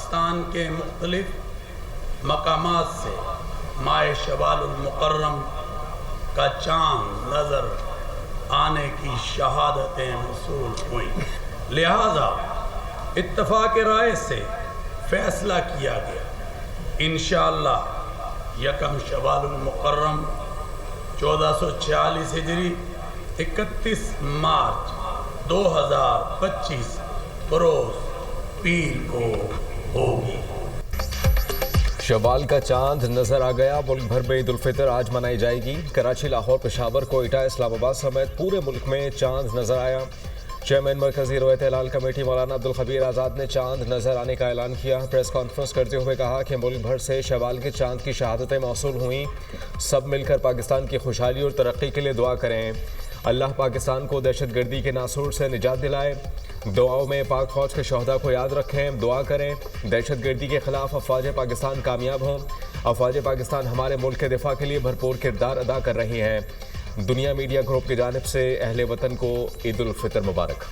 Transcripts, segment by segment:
पाकिस्तान के मुख्तलिफ मकामात से माह शवालुल मुकर्रम का चाँद नज़र आने की शहादतें मौसूल हुई। लिहाजा इत्तफाक राय से फ़ैसला किया गया इंशाअल्लाह यकम शवालुल मुकर्रम 1446 हिजरी 31 मार्च 2025 बरोज़ पीर को होगी। शवाल का चांद नजर आ गया। मुल्क भर में ईद उल फितर आज मनाई जाएगी। कराची, लाहौर, पेशावर, कोयटा, इस्लामाबाद समेत पूरे मुल्क में चांद नजर आया। चेयरमैन मरकजी रोयत हिलाल कमेटी मौलाना अब्दुल खबीर आज़ाद ने चांद नजर आने का ऐलान किया। प्रेस कॉन्फ्रेंस करते हुए कहा कि मुल्क भर से शवाल के चांद की शहादतें मौसूल हुई। सब मिलकर पाकिस्तान की खुशहाली और तरक्की के लिए दुआ करें। अल्लाह पाकिस्तान को दहशतगर्दी के नासूर से निजात दिलाए। दुआओं में पाक फौज के शहदा को याद रखें, दुआ करें। दहशतगर्दी के खिलाफ अफवाज पाकिस्तान कामयाब हों। अफवाज पाकिस्तान हमारे मुल्क के दिफा के लिए भरपूर किरदार अदा कर रही हैं। दुनिया मीडिया ग्रुप की जानिब से अहले वतन को ईद उल फितर मुबारक।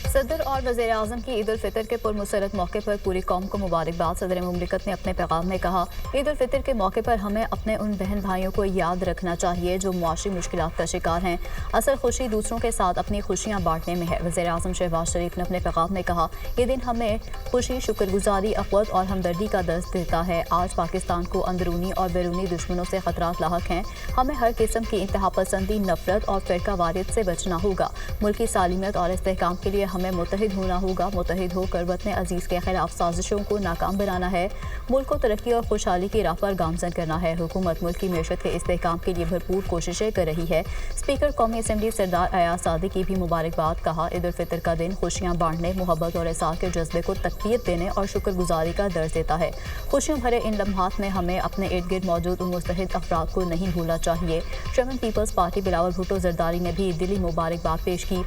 सदर और वज़ीर आज़म की ईद उल फितर के पुरमसरत मौके पर पूरी कौम को मुबारकबाद। सदर मुमलिकत ने अपने पैगाम में कहा, ईद उल फितर के मौके पर हमें अपने उन बहन भाइयों को याद रखना चाहिए जो मुआशी मुश्किलात का शिकार हैं। असल खुशी दूसरों के साथ अपनी खुशियाँ बांटने में है। वज़ीर आज़म शहबाज शरीफ ने अपने पैगाम में कहा, ये दिन हमें खुशी, शुक्रगुजारी, अक़वत और हमदर्दी का दर्स देता है। आज पाकिस्तान को अंदरूनी और बैरूनी दुश्मनों से ख़तरात लाहक हैं। हमें हर किस्म की इंतहा पसंदी, नफरत और फ़िरका वारियत से बचना होगा। मुल्क की सालिमत और इस्तेहकाम के लिए हमें मुत्तहिद होना होगा। मुत्तहिद होकर वतन अजीज़ के खिलाफ साजिशों को नाकाम बनाना है। मुल्क को तरक्की और खुशहाली की राह पर गामजन करना है। हुकूमत मुल्क की मैशत के इस्तेहकाम के लिए भरपूर कोशिशें कर रही है। स्पीकर कौमी असम्बली सरदार अयाज सादी की भी मुबारकबाद। कहा, ईद उल फितर का दिन खुशियाँ बांटने, मोहब्बत और एहसार के जज्बे को तक़वियत देने और शुक्रगुजारी का दर्ज देता है। खुशियों भरे इन लम्हात में हमें अपने इर्द गिर्द मौजूद उन मुस्तहिद अफराद को नहीं भूलना चाहिए। चेयरमैन पीपल्स पार्टी बिलावल भुट्टो जरदारी ने भी दिली मुबारकबाद पेश की।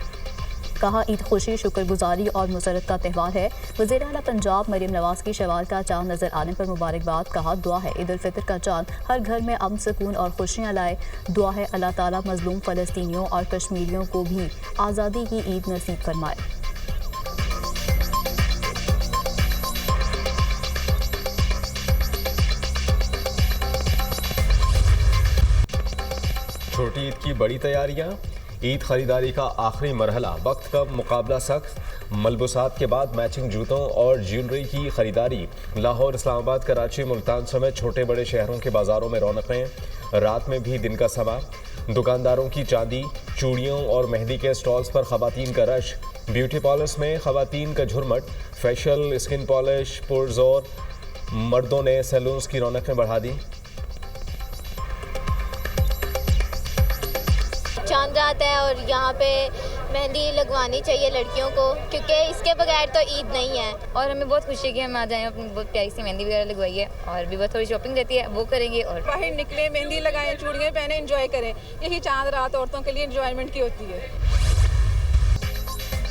कहा, ईद खुशी, शुक्रगुजारी और मुसरत का त्यौहार है। वज़ीर आला पंजाब मरीम नवाज़ की शवाल का चाँद नज़र आने पर मुबारकबाद। कहा, दुआ है ईद उल फितर का चाँद हर घर में अमन, सुकून और खुशियाँ लाए। दुआ है अल्लाह ताला मज़लूम फ़लस्तीनियों और कश्मीरियों को भी आज़ादी की ईद नसीब फरमाए। छोटी ईद की बड़ी तैयारियां। ईद खरीदारी का आखिरी मरहला। वक्त का मुकाबला सख्त। मलबूसात के बाद मैचिंग जूतों और ज्वेलरी की खरीदारी। लाहौर, इस्लामाबाद, कराची, मुल्तान समेत छोटे बड़े शहरों के बाज़ारों में रौनकें। रात में भी दिन का समा। दुकानदारों की चांदी, चूड़ियों और मेहंदी के स्टॉल्स पर ख़वातीन का रश। ब्यूटी पार्लर्स में ख़वातीन का झुरमट। फेशियल, स्किन पॉलिश, पुरज़ोर। मर्दों ने सैलून्स की रौनकें बढ़ा दी। चांद रात है और यहाँ पे मेहंदी लगवानी चाहिए लड़कियों को, क्योंकि इसके बगैर तो ईद नहीं है। और हमें बहुत खुशी है कि हम आ जाएं, अपनी बहुत प्यारी सी मेहंदी वगैरह लगवाई है और भी बहुत थोड़ी शॉपिंग रहती है वो करेंगे और बाहर निकले, मेहंदी लगाएं, चूड़ियाँ पहने, एंजॉय करें। यही चांद रात औरतों के लिए एंजॉयमेंट की होती है।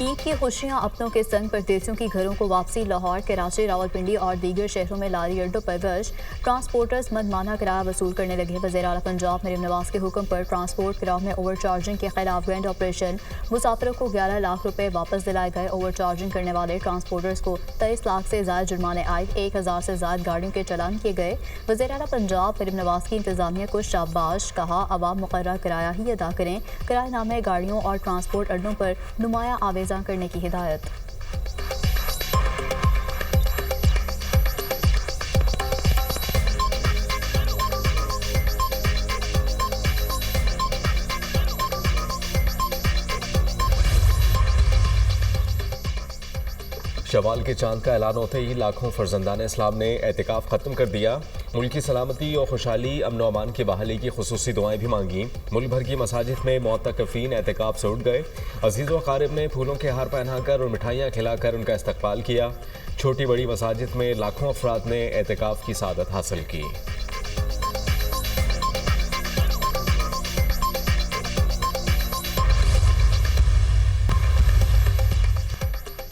ईद की खुशियां अपनों के संग परदेसियों की घरों को वापसी। लाहौर, कराची, रावलपिंडी और दीगर शहरों में लारी अड्डों पर गश्त। ट्रांसपोर्टर्स मनमाना किराया वसूल करने लगे। वज़ीर आला पंजाब मरीम नवाज़ के हुक्म पर ट्रांसपोर्ट किराए में ओवर चार्जिंग के खिलाफ ग्रैंड ऑपरेशन। मुसाफिरों को 11 लाख रुपए वापस दिलाए गए। ओवर चार्जिंग करने वाले ट्रांसपोर्टर्स को 23 लाख से ज़्यादा जुर्माने आए। 1000 से ज़्यादा गाड़ियों के चालान किए गए। वज़ीर आला पंजाब मरीम नवाज़ की इंतज़ामिया को शाबाश। कहा, अवाम मुकर्रर किराया ही अदा करें। किराएनामे गाड़ियों और ट्रांसपोर्ट अड्डों पर नुमाया आवेज़ा करने की हिदायत। शवाल के चांद का ऐलान होते ही लाखों फर्जंदान इस्लाम ने एहतिकाफ ख़त्म कर दिया। मुल्क की सलामती और खुशहाली, अमन व अमान की बहाली की खुसूसी दुआएं भी मांगी। मुल्क भर की मसाजिद में मुअत्तकफ़ीन एहतिकाफ से उठ गए। अजीज़ व क़ारिब ने फूलों के हार पहनाकर और मिठाइयाँ खिलाकर उनका इस्तकबाल किया। छोटी बड़ी मसाजिद में लाखों अफराद ने एहतिकाफ की सादत हासिल की।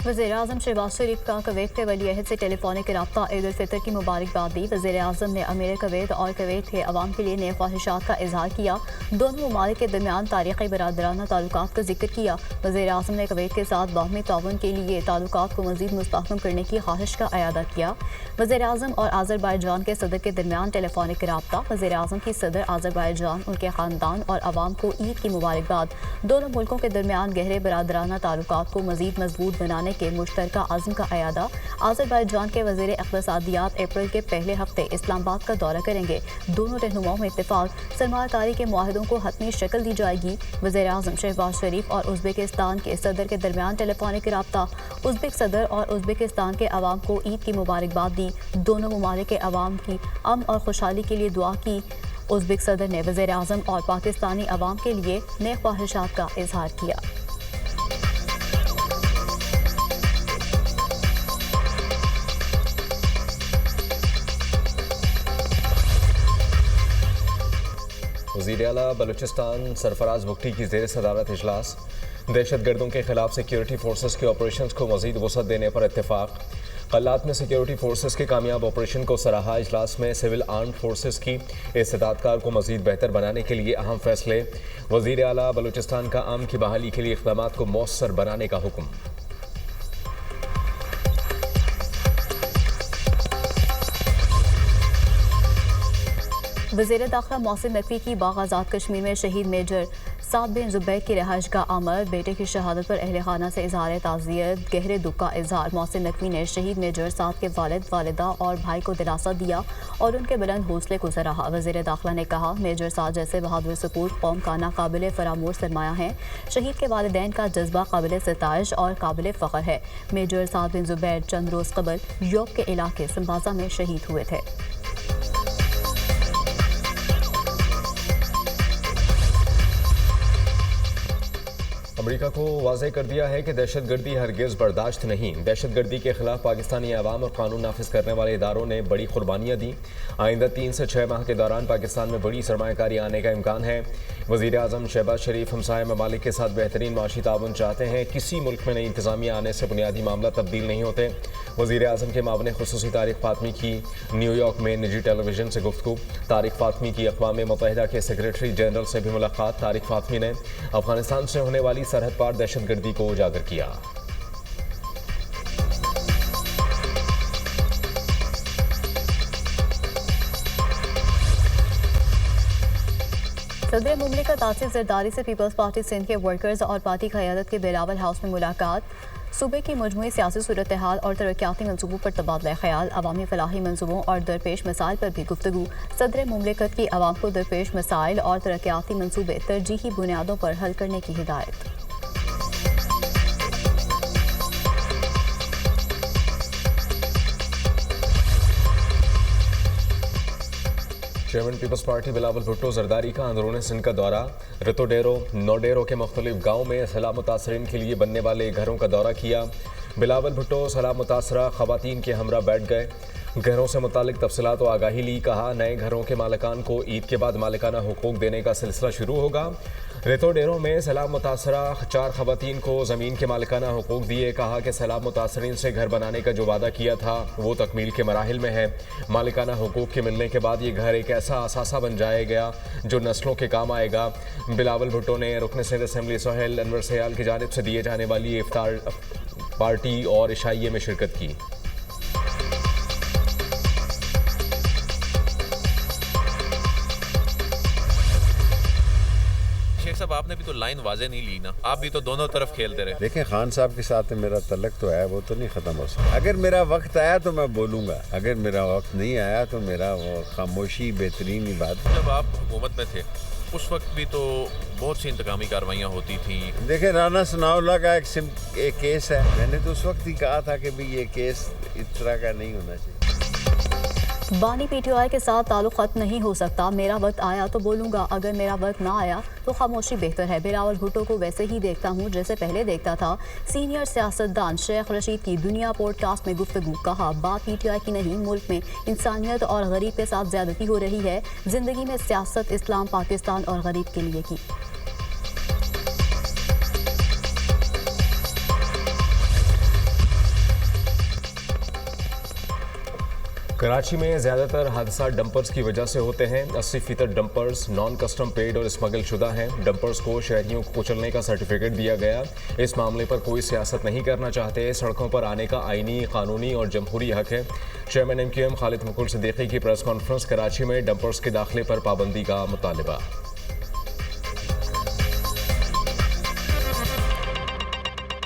वज़ीर-ए-आज़म शहबाज शरीफ का कवैत के वली-अहद से टेलीफोनिक रब्ता ईद उल फितर की मुबारकबाद दी। वज़ीर-ए-आज़म ने अमीर कवैत और कवैत के अवाम के लिए नए ख्वाहिशात का इजहार किया। दोनों ममालिक के दरमियान तारीख़ी बरादराना ताल्लुकात का जिक्र किया। वज़ीर-ए-आज़म ने कवैत के साथ बाहमी ताउन के लिए ताल्लुकात को मज़ीद मुस्तहकम करने की ख्वाहिश का अयादा किया। वज़ीर-ए-आज़म और आज़रबाईजान के सदर के दरमियान टेलीफोनिक रब्ता। वज़ीर-ए-आज़म की सदर आज़रबाईजान, उनके ख़ानदान और अवाम को ईद की मुबारकबाद। दोनों मुल्कों के दरमियान गहरे बरादराना ताल्लुकात को मज़ीद मजबूत बनाने के मुश्तरका आज़म का अयादा। आज़रबाईजान के वज़ीर इक़्तिसादियात अप्रैल के पहले हफ्ते इस्लामाबाद का दौरा करेंगे। दोनों रहनुमाओं में इत्तेफाक, सरमायाकारी के मुआहदों को हतमी शक्ल दी जाएगी। वज़ीर-ए-आज़म शहबाज शरीफ और उज़्बेकिस्तान के सदर के दरमियान टेलीफोनिक रब्ता। उज़्बेक सदर और उज़्बेकिस्तान के अवाम को ईद की मुबारकबाद दी। दोनों ममालिक के अवाम की अमन और खुशहाली के लिए दुआ की। उज़्बेक सदर ने वज़ीर-ए-आज़म और पाकिस्तानी अवाम के लिए नए ख्वाहिशात का इजहार किया। वज़ीर आला बलूचिस्तान सरफराज बुगटी की ज़ेर सदारत इजलास। दहशत गर्दों के खिलाफ सिक्योरिटी फोर्सेस के ऑपरेशन को मज़ीद वसअत देने पर इत्तेफाक। कल्लात में सिक्योरिटी फोर्सेस के कामयाब ऑपरेशन को सराहा। इजलास में सिविल आर्म्ड फोर्सेस की इस्तेदादकार को मज़ीद बेहतर बनाने के लिए अहम फैसले। वज़ीर आला बलूचिस्तान का अमन की बहाली के लिए इक़दामात को मौसर बनाने का हुक्म। वज़ीर दाखिला मोहसिन नकवी की बाग़ आज़ाद कश्मीर में शहीद मेजर साद बिन ज़ुबैर की रिहाइश का अमल। बेटे की शहादत पर अहले खाना से इज़हार ताज़ियत, गहरे दुख का इज़हार। मोहसिन नकवी ने शहीद मेजर साद के वालिद, वालिदा और भाई को दिलासा दिया और उनके बुलंद हौसले को सराहा। वज़ीर दाखिला ने कहा, मेजर साद जैसे बहादुर सपूत कौम का नाकाबिल फरामोश सरमाया हैं। शहीद के वालिदैन का जज्बा काबिल सिताइश और काबिल फ़ख्र है। मेजर साद बिन ज़ुबैर चंद रोज़ कबल यूरोप के इलाके संबाजा में शहीद हुए थे। अमेरिका को वाज़ेह कर दिया है कि दहशतगर्दी हरगिज़ बर्दाश्त नहीं। दहशतगर्दी के खिलाफ पाकिस्तानी अवाम और कानून नाफिज करने वाले इदारों ने बड़ी कुर्बानियाँ दी। आइंदा 3 से 6 माह के दौरान पाकिस्तान में बड़ी सरमायाकारी आने का इम्कान है। वज़ीर-ए-आज़म शहबाज शरीफ हमसाया ममालिक के साथ बेहतरीन माशी ताउन चाहते हैं। किसी मुल्क में नई इंतज़ामिया आने से बुनियादी मामला तब्दील नहीं होते। वज़ीर-ए-आज़म के मामले खुसूसी तारिक फ़ातमी की न्यूयॉर्क में निजी टेलीविज़न से गुफ्तगू। तारिक फ़ातमी की अक़वाम मुत्तहिदा के सेक्रेटरी जनरल से भी मुलाकात। तारिक फ़ातमी ने अफ़गानिस्तान से होने वाली सरहद पार दहशतगर्दी को उजागर किया। सदर मुमलिकत आसिफ जरदारी से पीपल्स पार्टी सिंध के वर्कर्स और पार्टी क़यादत के बिलावल हाउस में मुलाकात। सूबे की मजमूई सियासी सूरत हाल और तरक्याती मनसूबों पर तबादला ख्याल। अवामी फलाही मनसूबों और दरपेश मसाइल पर भी गुफ्तगू। सदर मुमलिकत की अवाम को दरपेश मसाइल और तरक्याती मनसूबे तरजीही बुनियादों पर हल करने की हिदायत। चेयरमैन पीपल्स पार्टी बिलावल भुट्टो जरदारी का अंदरूनी सिंध का दौरा। रितोडेरो नोडेरो के मुख्तलिफ गाँव में सैलाब मुतासरीन के लिए बनने वाले घरों का दौरा किया। बिलावल भुट्टो सैलाब मुतासरा ख़वातीन के हमरा बैठ गए। घरों से मुतालिक तफसीलात और आगाही ली। कहा, नए घरों के मालिकान को ईद के बाद मालिकाना हुकूक देने का सिलसिला शुरू होगा। रितोडेरो में सैलाब मुतासरा 4 ख़वातीन को ज़मीन के मालिकाना हुकूक दिए। कहा कि सैलाब मुतासरीन से घर बनाने का जो वादा किया था वो तकमील के मराहिल में है। मालिकाना हुकूक के मिलने के बाद ये घर एक ऐसा असासा बन जाएगा जो नस्लों के काम आएगा। बिलावल भुट्टो ने रुकन सिंध असम्बली सोहेल अनवर सयाल की जानिब से दिए जाने वाली इफ्तार पार्टी और इशाइये में शिरकत की। साहब, आपने भी तो लाइन वाजे नहीं ली ना, आप भी तो दोनों तरफ खेलते रहे। देखें, खान साहब के साथ मेरा तल्लक तो है, वो तो नहीं ख़त्म हो सकता। अगर मेरा वक्त आया तो मैं बोलूँगा, अगर मेरा वक्त नहीं आया तो मेरा वो खामोशी बेहतरीन ही बात। जब आप हुकूमत में थे उस वक्त भी तो बहुत सी इंतकामी कार्रवाइयाँ होती थी। देखें, राना सनाउल्लाह का एक केस है। मैंने तो उस वक्त ही कहा था कि भाई ये केस इस तरह का नहीं होना चाहिए। बानी पीटीआई के साथ ताल्लुक खत्म नहीं हो सकता। मेरा वक्त आया तो बोलूँगा, अगर मेरा वक्त ना आया तो खामोशी बेहतर है। बिलावल भुट्टो को वैसे ही देखता हूँ जैसे पहले देखता था। सीनियर सियासतदान शेख रशीद की दुनिया पॉडकास्ट में गुफ्तगू। कहा, बात पीटीआई की नहीं, मुल्क में इंसानियत और गरीब के साथ ज्यादती हो रही है। जिंदगी में सियासत इस्लाम, पाकिस्तान और गरीब के लिए की। कराची में ज़्यादातर हादसा डंपर्स की वजह से होते हैं। 80% डंपर्स नॉन कस्टम पेड और स्मगल शुदा हैं। डंपर्स को शहरियों को कुचलने का सर्टिफिकेट दिया गया। इस मामले पर कोई सियासत नहीं करना चाहते। सड़कों पर आने का आईनी, कानूनी और जमहूरी हक है। चेयरमैन MQM खालिद मुकुल सिद्दीकी की प्रेस कॉन्फ्रेंस। कराची में डंपर्स के दाखिले पर पाबंदी का मुतालबा।